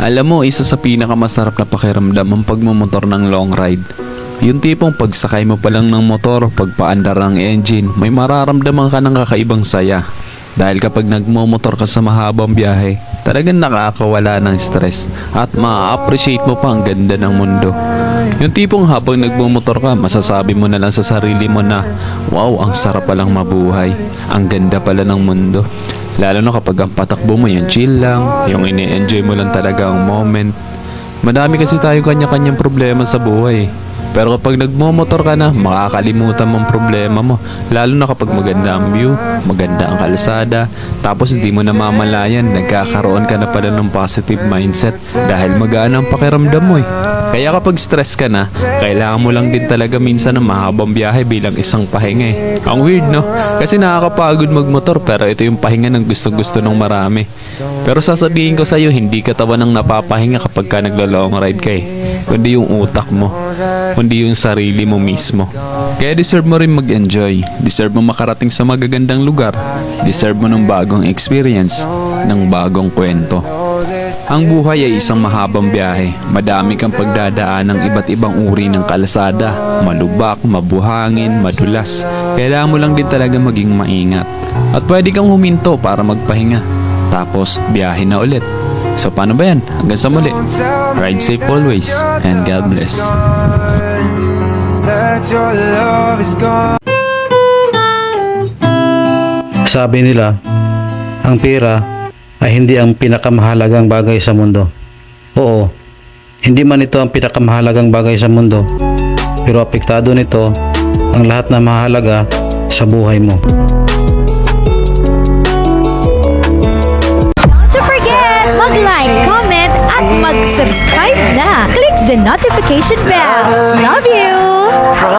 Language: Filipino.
Alam mo, isa sa pinakamasarap na pakiramdam ang pagmumotor ng long ride. Yung tipong pagsakay mo pa lang ng motor, pagpaandar ng engine, may mararamdaman ka ng kakaibang saya. Dahil kapag nagmumotor ka sa mahabang biyahe, talagang nakakawala ng stress at ma-appreciate mo pa ang ganda ng mundo. Yung tipong habang nagmumotor ka, masasabi mo na lang sa sarili mo na, wow, ang sarap palang mabuhay. Ang ganda pala ng mundo. Lalo na kapag ang patakbo mo yung chill lang, yung ini-enjoy mo lang talaga ang moment. Madami kasi tayo kanya-kanyang problema sa buhay. Pero kapag nagmomotor ka na, makakalimutan mong problema mo. Lalo na kapag maganda ang view, maganda ang kalsada, tapos hindi mo namamalayan, nagkakaroon ka na pala ng positive mindset dahil magaan ang pakiramdam mo eh. Kaya kapag stress ka na, kailangan mo lang din talaga minsan ng mahabang biyahe bilang isang pahinga eh. Ang weird no? Kasi nakakapagod magmotor pero ito yung pahinga ng gusto-gusto ng marami. Pero sasabihin ko sa'yo, hindi katawan ng napapahinga kapag ka naglo-long ride ka eh. Kundi yung utak mo, kundi yung sarili mo mismo. Kaya deserve mo rin mag-enjoy. Deserve mo makarating sa magagandang lugar. Deserve mo ng bagong experience, ng bagong kwento. Ang buhay ay isang mahabang biyahe. Madami kang pagdadaan ng iba't ibang uri ng kalsada. Malubak, mabuhangin, madulas. Kailangan mo lang din talaga maging maingat. At pwede kang huminto para magpahinga. Tapos, biyahe na ulit. So paano ba yan? Hanggang sa muli. Ride safe always and God bless. Sabi nila, ang pera ay hindi ang pinakamahalagang bagay sa mundo. Oo, hindi man ito ang pinakamahalagang bagay sa mundo, pero apektado nito ang lahat na mahalaga sa buhay mo. Don't forget mag-like, comment, at mag-subscribe na. Click the notification bell. Love you!